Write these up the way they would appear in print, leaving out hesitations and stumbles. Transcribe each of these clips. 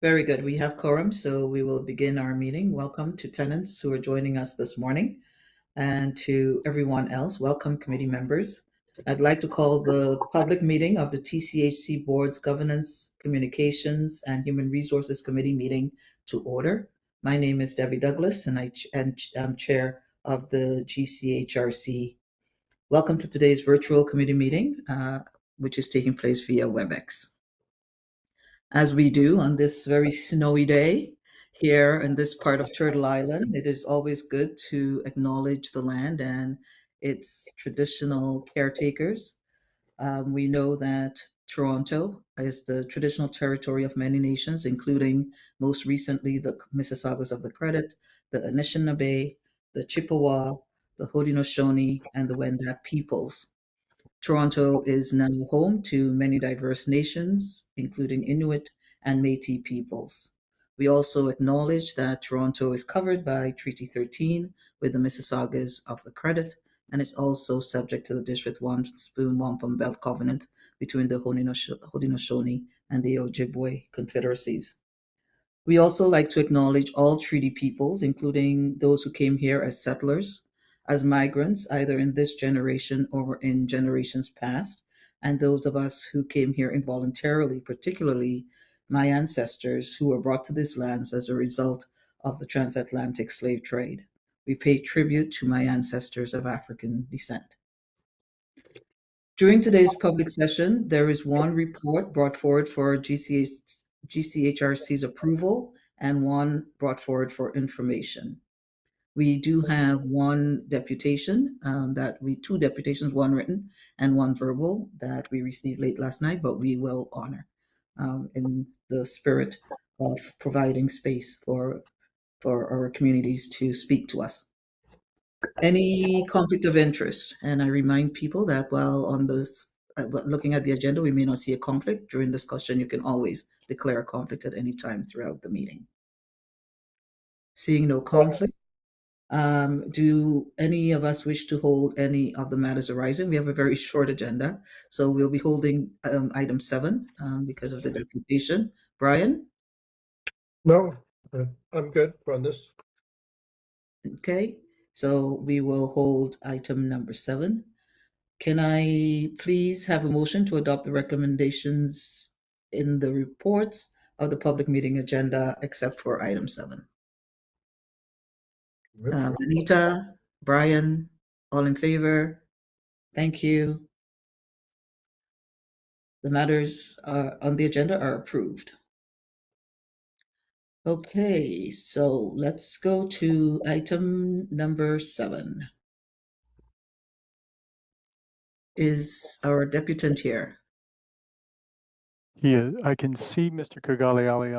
Very good. We have quorum, so we will begin our meeting. Welcome to tenants who are joining us this morning, and to everyone else, welcome committee members. I'd like to call the public meeting of the TCHC Board's Governance, Communications, and Human Resources Committee meeting to order. My name is Debbie Douglas, and I'm chair of the GCHRC. Welcome to today's virtual committee meeting, which is taking place via WebEx. As we do on this very snowy day here in this part of Turtle Island, it is always good to acknowledge the land and its traditional caretakers. We know that Toronto is the traditional territory of many nations, including most recently the Mississaugas of the Credit, the Anishinaabe, the Chippewa, the Haudenosaunee, and the Wendat peoples. Toronto is now home to many diverse nations, including Inuit and Métis peoples. We also acknowledge that Toronto is covered by Treaty 13 with the Mississaugas of the Credit, and it's also subject to the District 1 Spoon Wampum Belt Covenant between the Haudenosaunee and the Ojibwe confederacies. We also like to acknowledge all treaty peoples, including those who came here as settlers, as migrants, either in this generation or in generations past, and those of us who came here involuntarily, particularly my ancestors who were brought to these lands as a result of the transatlantic slave trade. We pay tribute to my ancestors of African descent. During today's public session, there is one report brought forward for GCHRC's approval and one brought forward for information. We do have one deputation two deputations, one written and one verbal that we received late last night, but we will honor in the spirit of providing space for our communities to speak to us. Any conflict of interest? And I remind people that while on this, looking at the agenda, we may not see a conflict. During discussion, you can always declare a conflict at any time throughout the meeting. Seeing no conflict, do any of us wish to hold any of the matters arising? We have a very short agenda, so we'll be holding item 7 because of the deputation. Brian? No, I'm good on this. Okay, so we will hold item number 7. Can I please have a motion to adopt the recommendations in the reports of the public meeting agenda except for item 7? Anita, Brian, all in favor? Thank you. The matters on the agenda are approved. Okay, so let's go to item number 7. Is our deputant here? Yeah, I can see Mr. Kogali Ali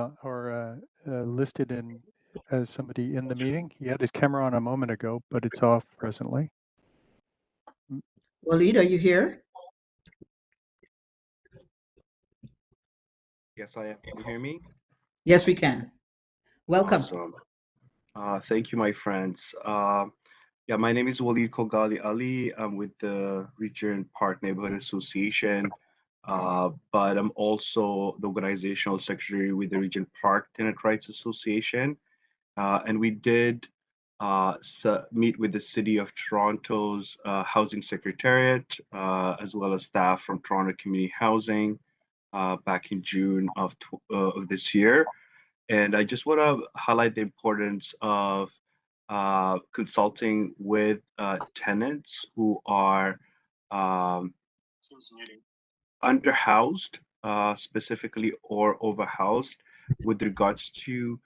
listed as somebody in the meeting. He had his camera on a moment ago, but it's off presently. Walid, are you here? Yes, I am. Can you hear me? Yes, we can. Welcome. Awesome. Thank you, my friends. Yeah, my name is Walid Kogali Ali. I'm with the Regent Park Neighborhood Association, but I'm also the organizational secretary with the Regent Park Tenant Rights Association. And we did meet with the City of Toronto's Housing Secretariat, as well as staff from Toronto Community Housing back in June of this year. And I just want to highlight the importance of consulting with tenants who are underhoused specifically or overhoused with regards to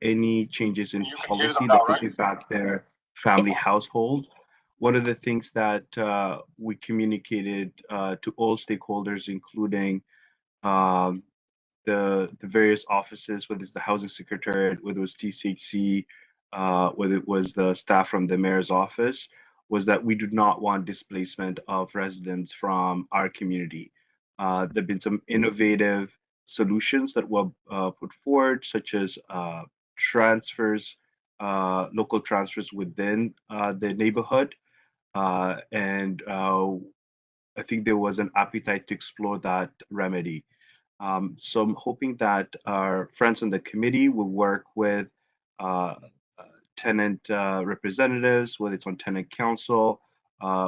any changes in policy that could impact their family household. One of the things that we communicated to all stakeholders, including the various offices, whether it's the Housing Secretariat, whether it was TCHC, whether it was the staff from the mayor's office, was that we do not want displacement of residents from our community. There have been some innovative solutions that were put forward, such as transfers, local transfers within the neighborhood. And I think there was an appetite to explore that remedy. So I'm hoping that our friends on the committee will work with uh, tenant representatives, whether it's on tenant council,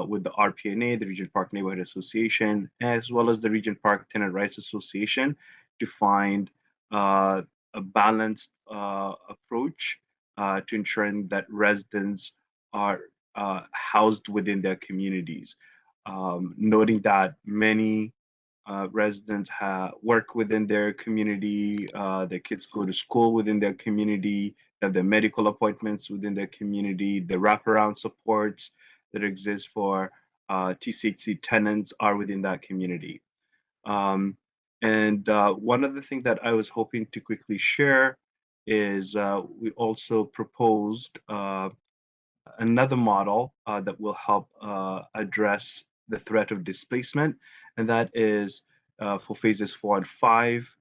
with the RPNA, the Region Park Neighborhood Association, as well as the Region Park Tenant Rights Association, to find a balanced approach to ensuring that residents are housed within their communities. Noting that many residents work within their community, their kids go to school within their community, have their medical appointments within their community, the wraparound supports that exist for TCHC tenants are within that community. And one other thing that I was hoping to quickly share is we also proposed another model that will help address the threat of displacement, and that is for phases 4 and 5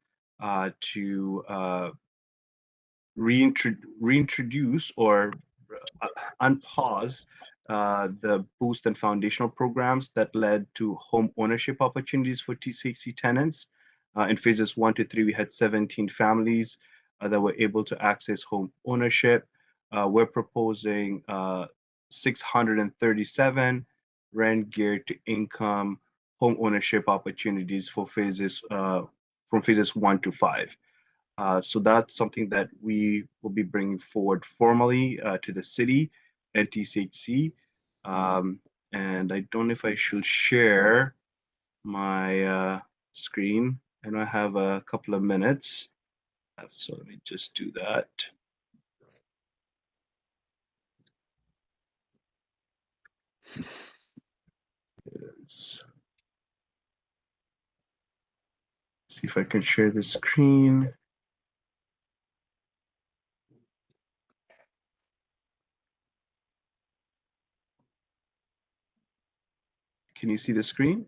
to reintroduce or unpause the boost and foundational programs that led to home ownership opportunities for TCHC tenants. In phases 1 to 3, we had 17 families that were able to access home ownership. We're proposing 637 rent geared to income home ownership opportunities for phases from phases 1 to 5. So that's something that we will be bringing forward formally to the city and TCHC. And I don't know if I should share my screen. I know I have a couple of minutes. So let me just do that. See if I can share the screen. Can you see the screen?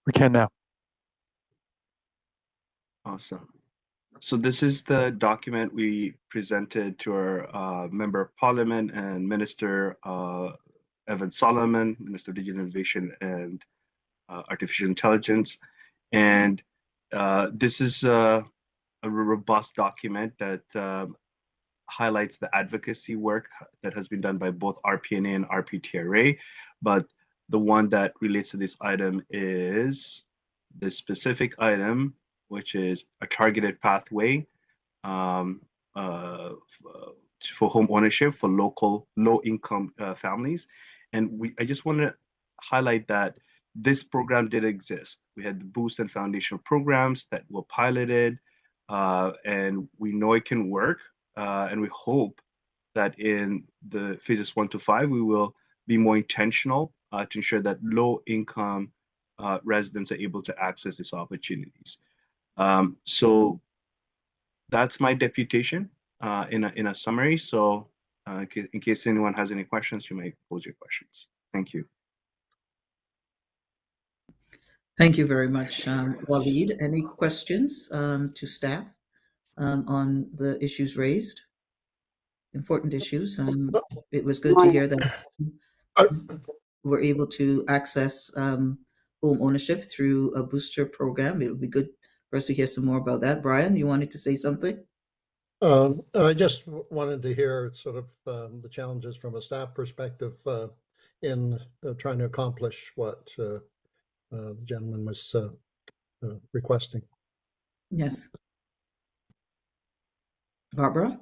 We can now. Awesome. So this is the document we presented to our Member of Parliament and Minister Evan Solomon, Minister of Digital Innovation and Artificial Intelligence. And this is a robust document that highlights the advocacy work that has been done by both RPNA and RPTRA. But the one that relates to this item is the specific item, which is a targeted pathway um, for home ownership for local low-income families. And I just want to highlight that this program did exist. We had the Boost and Foundational programs that were piloted, and we know it can work. And we hope that in the phases 1 to 5, we will be more intentional to ensure that low-income residents are able to access these opportunities. So that's my deputation in a summary. So in case anyone has any questions, you may pose your questions. Thank you. Thank you very much, Waleed. Any questions to staff on the issues raised? Important issues. It was good to hear that we're able to access home ownership through a booster program. It would be good for us to hear some more about that. Brian, you wanted to say something? I just wanted to hear sort of the challenges from a staff perspective in trying to accomplish what the gentleman was requesting. Yes. Barbara?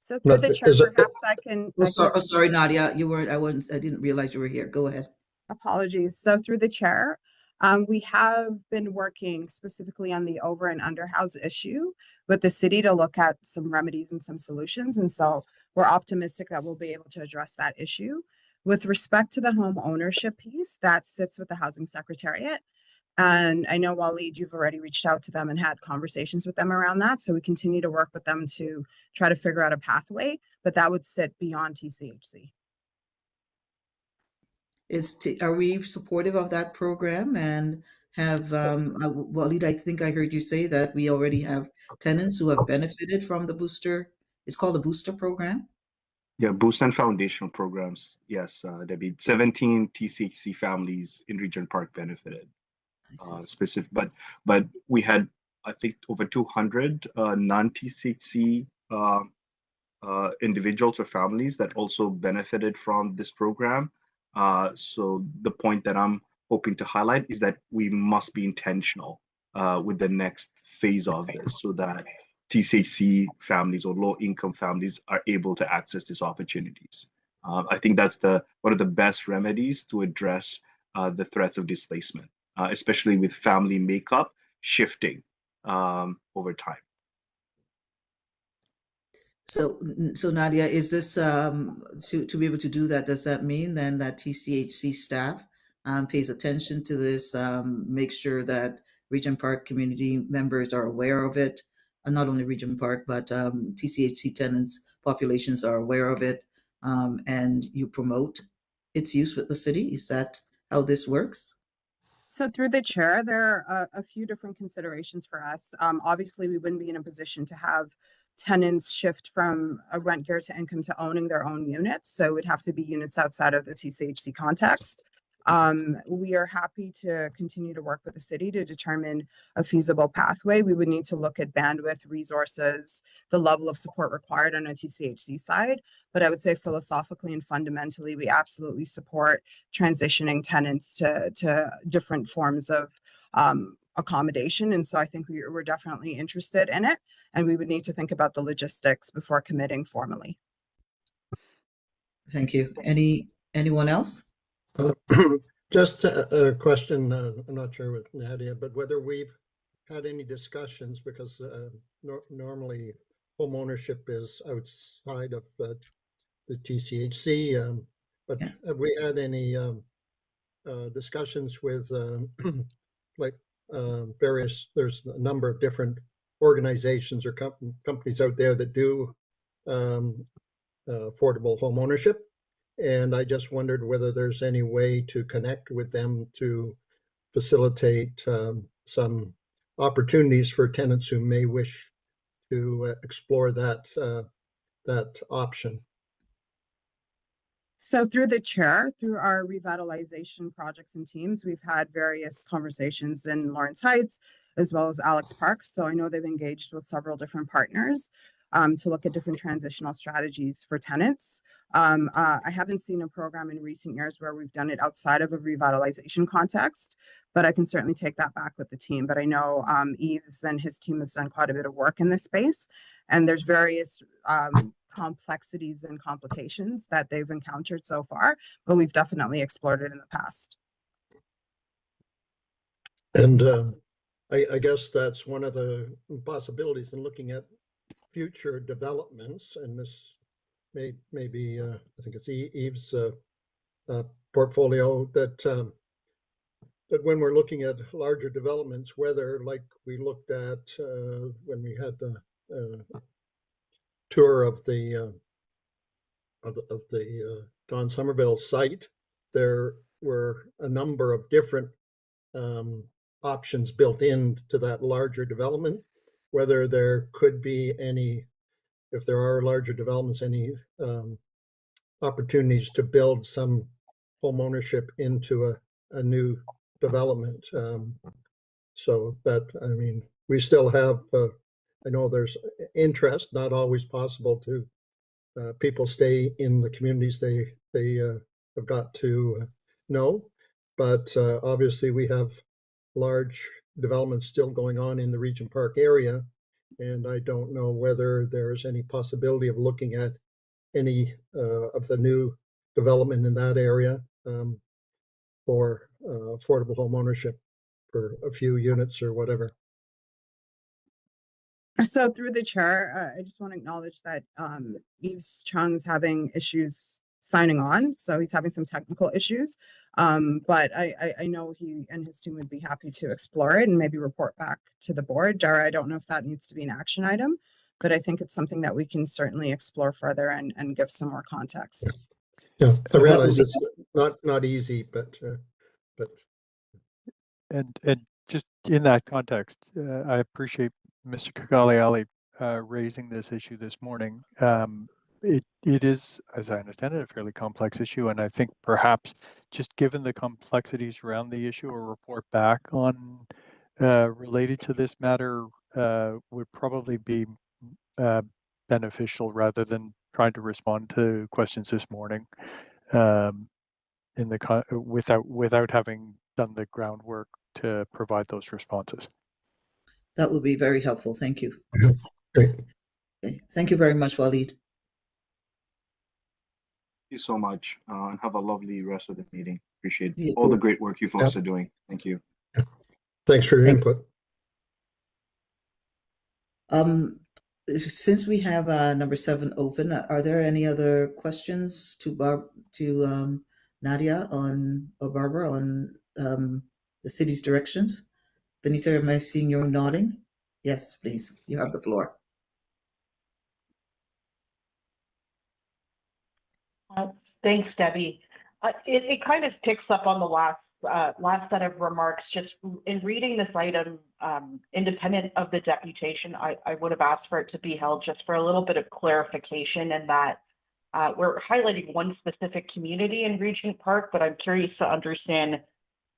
So through the chair, perhaps I can. Sorry, Nadia, you weren't. I didn't realize you were here. Go ahead. Apologies. So through the chair, we have been working specifically on the over and under house issue with the city to look at some remedies and some solutions. And so we're optimistic that we'll be able to address that issue. With respect to the home ownership piece, that sits with the Housing Secretariat. And I know, Waleed, you've already reached out to them and had conversations with them around that. So we continue to work with them to try to figure out a pathway, but that would sit beyond TCHC. Are we supportive of that program and have, Waleed, I think I heard you say that we already have tenants who have benefited from the booster. It's called the booster program? Yeah, boost and foundational programs. Yes, Debbie. 17 TCHC families in Regent Park benefited. Specific, but we had, I think, over 200 non-TCHC individuals or families that also benefited from this program. So the point that I'm hoping to highlight is that we must be intentional with the next phase of this, so that TCHC families or low-income families are able to access these opportunities. I think that's one of the best remedies to address the threats of displacement, especially with family makeup shifting over time. So Nadia, is this to be able to do that? Does that mean then that TCHC staff pays attention to this, make sure that Regent Park community members are aware of it, and not only Regent Park, but TCHC tenants populations are aware of it, and you promote its use with the city? Is that how this works? So through the chair, there are a few different considerations for us. Obviously, we wouldn't be in a position to have tenants shift from a rent gear to income to owning their own units. So it would have to be units outside of the TCHC context. We are happy to continue to work with the city to determine a feasible pathway. We would need to look at bandwidth, resources, the level of support required on a TCHC side. But I would say philosophically and fundamentally, we absolutely support transitioning tenants to different forms of accommodation. And so I think we're definitely interested in it, and we would need to think about the logistics before committing formally. Thank you. Anyone else? Just a question, I'm not sure with Nadia, but whether we've had any discussions, because normally home ownership is outside of the TCHC, but Yeah. have we had any discussions with like there's a number of different organizations or companies out there that do affordable home ownership. And I just wondered whether there's any way to connect with them to facilitate some opportunities for tenants who may wish to explore that option. So through the chair, through our revitalization projects and teams, we've had various conversations in Lawrence Heights, as well as Alex Park. So I know they've engaged with several different partners to look at different transitional strategies for tenants. I haven't seen a program in recent years where we've done it outside of a revitalization context, but I can certainly take that back with the team. But I know Yves and his team has done quite a bit of work in this space, and there's various complexities and complications that they've encountered so far, but we've definitely explored it in the past. And I guess that's one of the possibilities in looking at future developments, and this may be, I think it's Yves' portfolio, that when we're looking at larger developments, whether like we looked at when we had the tour of the Don Somerville site, there were a number of different options built into that larger development, whether there could be any, if there are larger developments, any opportunities to build some home ownership into a new development. So that, I mean, we still have, I know there's interest, not always possible to people stay in the communities they have got to know, but obviously we have large developments still going on in the Regent Park area, and I don't know whether there's any possibility of looking at any of the new development in that area for affordable home ownership for a few units or whatever. So through the chair, I just want to acknowledge that Yves Chung's having issues signing on, so he's having some technical issues. But I know he and his team would be happy to explore it and maybe report back to the board. Dara, I don't know if that needs to be an action item, but I think it's something that we can certainly explore further and give some more context. Yeah, I realize it's not easy, but And just in that context, I appreciate Mr. Kagali Ali raising this issue this morning. it is, as I understand it, a fairly complex issue, and I think perhaps just given the complexities around the issue, a report back on related to this matter would probably be beneficial rather than trying to respond to questions this morning in the without having done the groundwork to provide those responses. That would be very helpful. Thank you. Great. Okay. Thank you very much, Walid. Thank you so much, and have a lovely rest of the meeting. Appreciate You all the too. great work you folks Yeah. are doing. Thank you. Thanks for your Thank- input. Since we have number 7 open, are there any other questions to Nadia or Barbara on the city's directions? Benita, am I seeing you nodding? Yes, please. You have the floor. Thanks, Debbie. It kind of picks up on the last set of remarks. Just in reading this item, independent of the deputation, I would have asked for it to be held just for a little bit of clarification, and that we're highlighting one specific community in Regent Park, but I'm curious to understand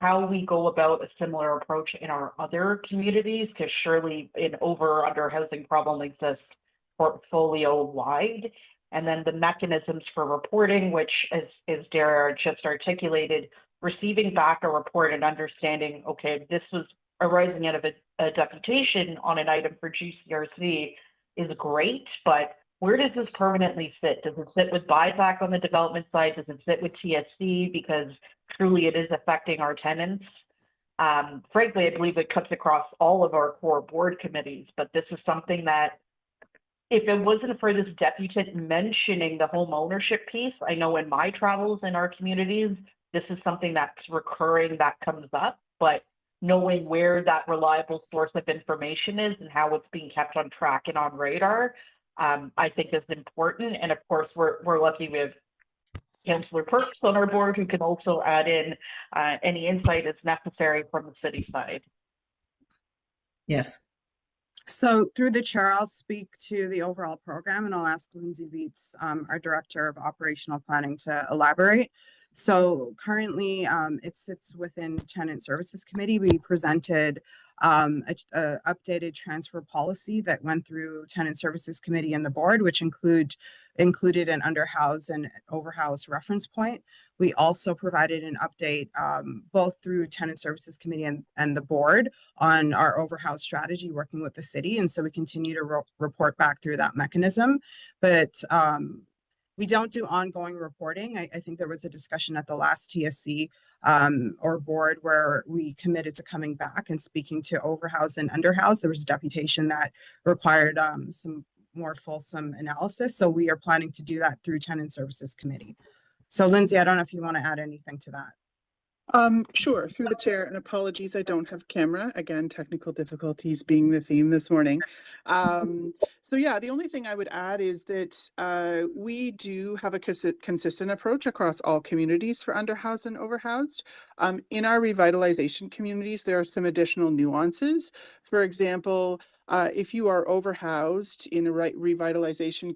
how we go about a similar approach in our other communities, because surely an over or under housing problem exists portfolio wide. And then the mechanisms for reporting, which as Dara just articulated, receiving back a report and understanding, okay, this was arising out of a deputation on an item for GCRC is great, but where does this permanently fit? Does it sit with buyback on the development side? Does it sit with TSC? Because truly it is affecting our tenants. Frankly, I believe it cuts across all of our core board committees, but this is something that if it wasn't for this deputant mentioning the home ownership piece, I know in my travels in our communities, this is something that's recurring that comes up, but knowing where that reliable source of information is and how it's being kept on track and on radar, I think is important. And of course, we're lucky with Councillor Perks on our board who can also add in any insight as necessary from the city side. Yes. So through the chair, I'll speak to the overall program and I'll ask Lindsay Viets, our Director of Operational Planning, to elaborate. So currently it sits within Tenant Services Committee. We presented a updated transfer policy that went through Tenant Services Committee and the board, which included an underhouse and overhouse reference point. We also provided an update both through Tenant Services Committee and the board on our overhouse strategy working with the city. And so we continue to report back through that mechanism. But we don't do ongoing reporting. I think there was a discussion at the last TSC or board where we committed to coming back and speaking to overhouse and underhouse. There was a deputation that required some more fulsome analysis. So we are planning to do that through Tenant Services Committee. So Lindsay, I don't know if you want to add anything to that. Sure, through the chair, and apologies, I don't have camera. Again, technical difficulties being the theme this morning. So yeah, the only thing I would add is that we do have a consistent approach across all communities for underhoused and overhoused. In our revitalization communities, there are some additional nuances. For example, if you are overhoused in a revitalization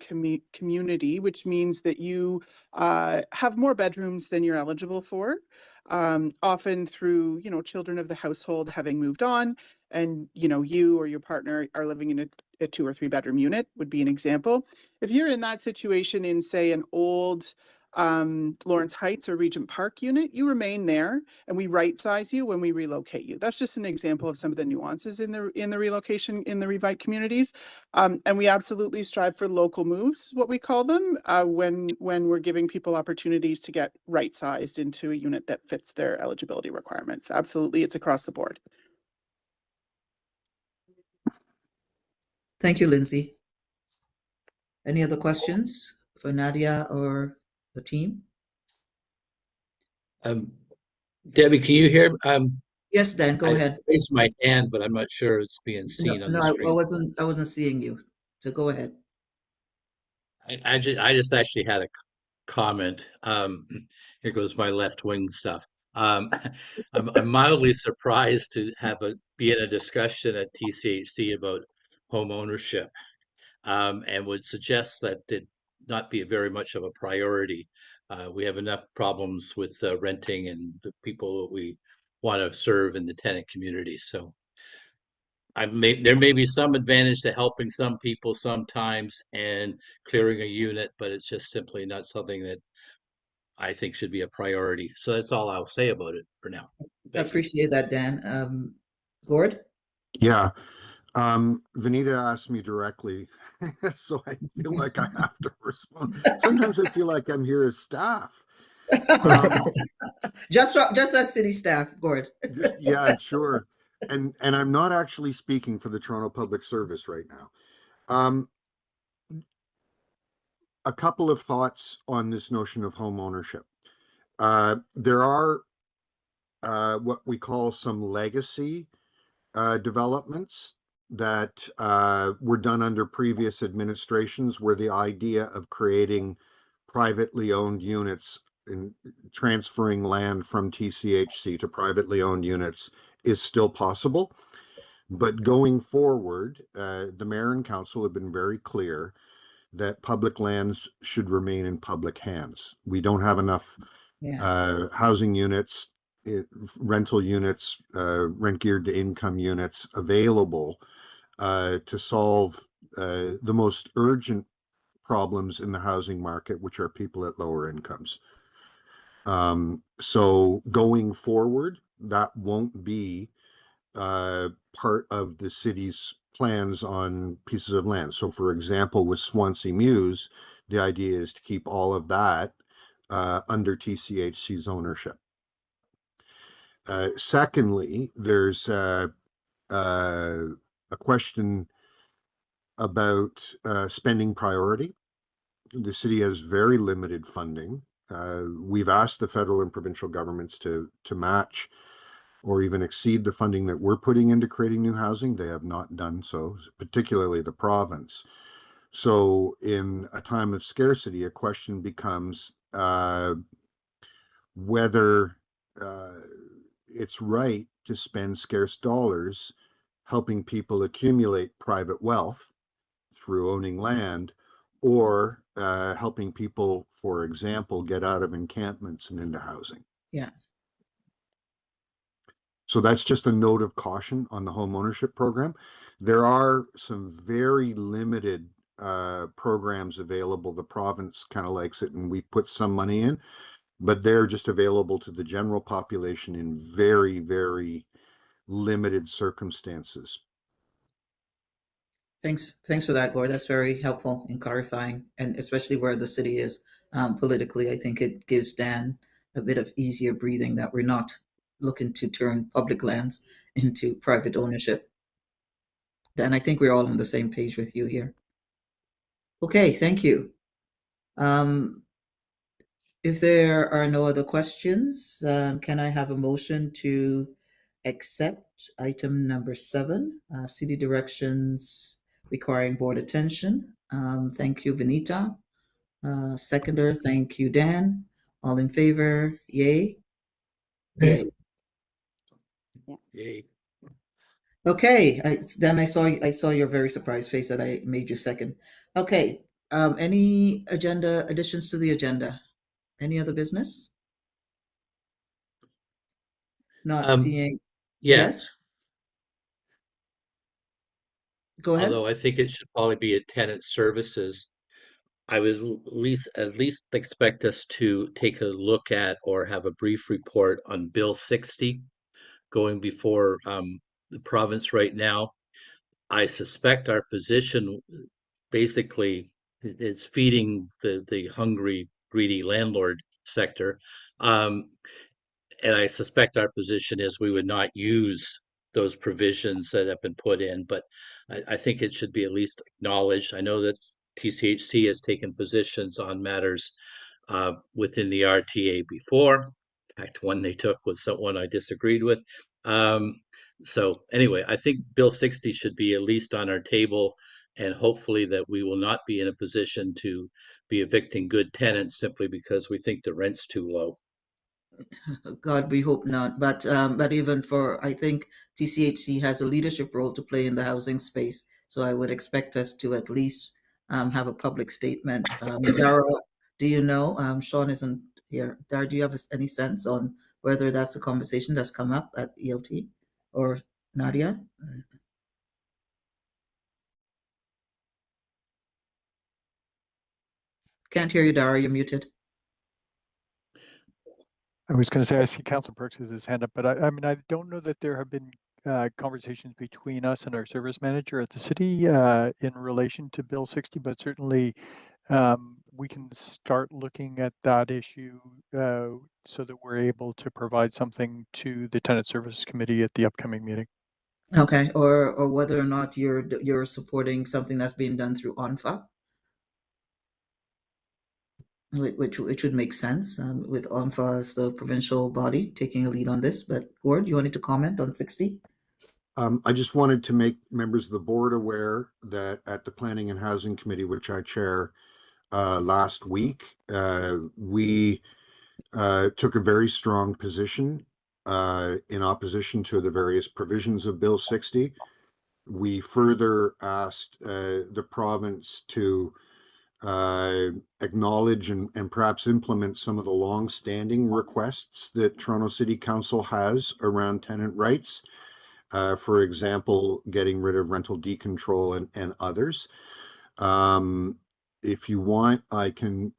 community, which means that you have more bedrooms than you're eligible for, often through, children of the household having moved on, and, you or your partner are living in a 2 or 3 bedroom unit would be an example. If you're in that situation in, say, an old Lawrence Heights or Regent Park unit, you remain there and we right size you when we relocate you. That's just an example of some of the nuances in the relocation in the Revite communities. And we absolutely strive for local moves, what we call them, when we're giving people opportunities to get right sized into a unit that fits their eligibility requirements. Absolutely, it's across the board. Thank you, Lindsay. Any other questions for Nadia or the team? Debbie, can you hear? Yes, Dan, go I ahead. raised my hand, but I'm not sure it's being No, seen on no, the I screen. wasn't seeing you. So go ahead. I just actually had a comment. Here goes my left wing stuff. I'm mildly surprised to be in a discussion at TCHC about home ownership, and would suggest that not be very much of a priority. We have enough problems with renting and the people that we want to serve in the tenant community. So there may be some advantage to helping some people sometimes and clearing a unit, but it's just simply not something that I think should be a priority. So that's all I'll say about it for now. I Thank you. appreciate that, Dan. Gord? Yeah. Vanita asked me directly, so I feel like I have to respond. Sometimes I feel like I'm here as staff. Just as city staff, Gord. Yeah, sure. And I'm not actually speaking for the Toronto Public Service right now. A couple of thoughts on this notion of home ownership. There are what we call some legacy developments that were done under previous administrations, where the idea of creating privately owned units and transferring land from TCHC to privately owned units is still possible. But going forward, the mayor and council have been very clear that public lands should remain in public hands. We don't have enough housing units, rental units, rent geared to income units available to solve the most urgent problems in the housing market, which are people at lower incomes. So going forward, that won't be part of the city's plans on pieces of land. So for example, with Swansea Mews, the idea is to keep all of that under TCHC's ownership. Secondly, there's a question about spending priority. The city has very limited funding. We've asked the federal and provincial governments to match or even exceed the funding that we're putting into creating new housing. They have not done so, particularly the province. So in a time of scarcity, a question becomes whether it's right to spend scarce dollars helping people accumulate private wealth through owning land, or helping people, for example, get out of encampments and into housing. Yeah. So that's just a note of caution on the home ownership program. There are some very limited programs available. The province kind of likes it, and we put some money in, but they're just available to the general population in very, very limited circumstances. Thanks for that, Gord. That's very helpful in clarifying, and especially where the city is politically. I think it gives Dan a bit of easier breathing that we're not looking to turn public lands into private ownership. Dan, I think we're all on the same page with you here. Okay, thank you. If there are no other questions, can I have a motion to accept item number 7, city directions requiring board attention? Thank you, Vanita. Seconder, thank you, Dan. All in favor, yay? Yay. Yay. Okay, Dan, I saw your very surprised face that I made you second. Okay, any agenda additions to the agenda? Any other business? Not seeing. Yes. Go ahead. Although I think it should probably be a tenant services. I would at least expect us to take a look at or have a brief report on Bill 60 going before the province right now. I suspect our position basically is feeding the hungry, greedy landlord sector. And I suspect our position is we would not use those provisions that have been put in, but I think it should be at least acknowledged. I know that TCHC has taken positions on matters within the RTA before. In fact, one they took was someone I disagreed with. So anyway, I think Bill 60 should be at least on our table, and hopefully that we will not be in a position to be evicting good tenants simply because we think the rent's too low. God, we hope not. But even for, I think TCHC has a leadership role to play in the housing space. So I would expect us to at least have a public statement. Dara, do you know, Sean isn't here. Dara, do you have any sense on whether that's a conversation that's come up at ELT or Nadia? Can't hear you, Dara, you're muted. I was going to say, I see Council Perks has his hand up, but I mean, I don't know that there have been conversations between us and our service manager at the city in relation to Bill 60, but certainly we can start looking at that issue so that we're able to provide something to the Tenant Services Committee at the upcoming meeting. Okay, or whether or not you're supporting something that's being done through ONFA, which would make sense with ONFA as the provincial body taking a lead on this. But Gord, you wanted to comment on 60? I just wanted to make members of the board aware that at the Planning and Housing Committee, which I chair, last week, we took a very strong position in opposition to the various provisions of Bill 60. We further asked the province to acknowledge and perhaps implement some of the long-standing requests that Toronto City Council has around tenant rights. For example, getting rid of rental decontrol and others. If you want, I can,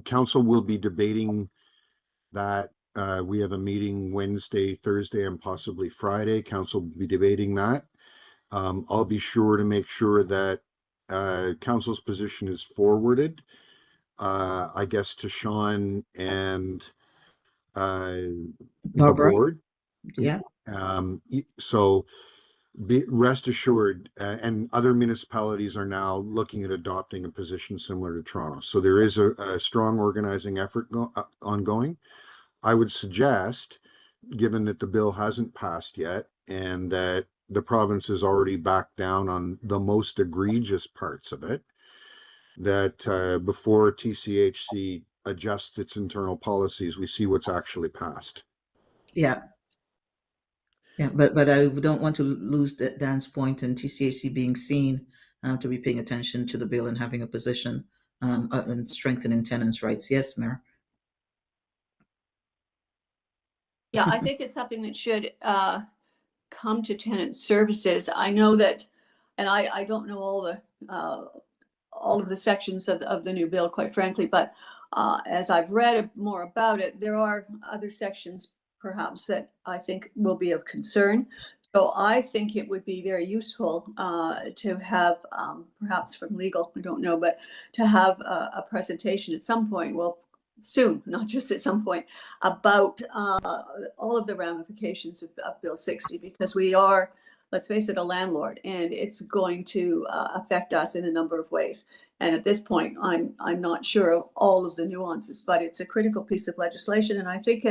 council will be debating that. We have a meeting Wednesday, Thursday, and possibly Friday. Council will be debating that. I'll be sure to make sure that council's position is forwarded, I guess, to Sean and the Barbara? board. Yeah. So rest assured, and other municipalities are now looking at adopting a position similar to Toronto. So there is a strong organizing effort ongoing. I would suggest, given that the bill hasn't passed yet and that the province has already backed down on the most egregious parts of it, that before TCHC adjusts its internal policies, we see what's actually passed. Yeah. Yeah, but I don't want to lose Dan's point in TCHC being seen to be paying attention to the bill and having a position and strengthening tenants' rights. Yes, Mayor. Yeah, I think it's something that should come to tenant services. I know that, and I don't know all of the sections of the new bill, quite frankly, but as I've read more about it, there are other sections perhaps that I think will be of concern. So I think it would be very useful to have, perhaps from legal, I don't know, but to have a presentation at some point, well, soon, not just at some point, about all of the ramifications of Bill 60, because we are, let's face it, a landlord, and it's going to affect us in a number of ways. And at this point, I'm not sure of all of the nuances, but it's a critical piece of legislation. And I think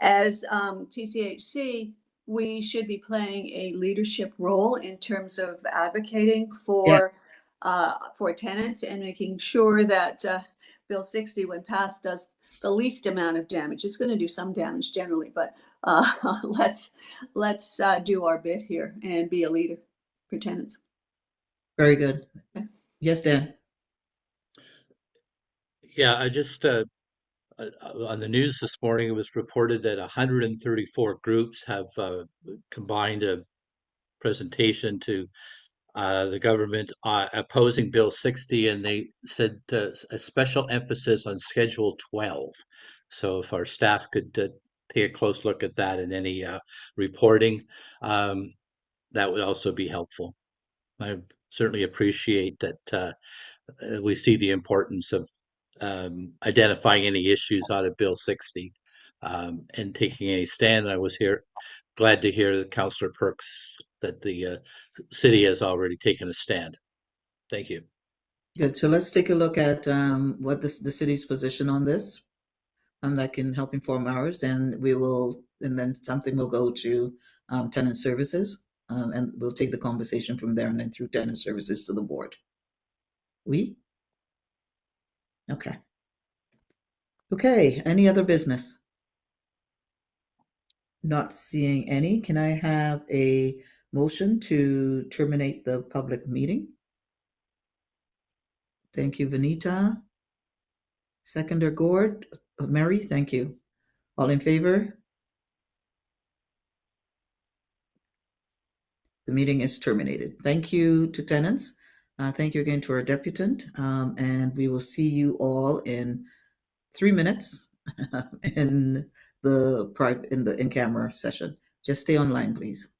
as TCHC, we should be playing a leadership role in terms of advocating for tenants and making sure that Bill 60, when passed, does the least amount of damage. It's going to do some damage generally, but let's do our bit here and be a leader for tenants. Very good. Okay. Yes, Dan. Yeah, I just on the news this morning, it was reported that 134 groups have combined a presentation to the government opposing Bill 60, and they said a special emphasis on Schedule 12. So if our staff could take a close look at that in any reporting, that would also be helpful. I certainly appreciate that we see the importance of identifying any issues out of Bill 60 and taking a stand. I was glad to hear that Councillor Perks that the city has already taken a stand. Thank you. Good. So let's take a look at what the city's position on this. That can help inform ours, and then something will go to tenant services, and we'll take the conversation from there and then through tenant services to the board. Oui? Okay. Okay, any other business? Not seeing any. Can I have a motion to terminate the public meeting? Thank you, Vanita. Seconder Gord, Mary, thank you. All in favor? The meeting is terminated. Thank you to tenants. Thank you again to our deputant. And we will see you all in 3 minutes in the in camera session. Just stay online, please.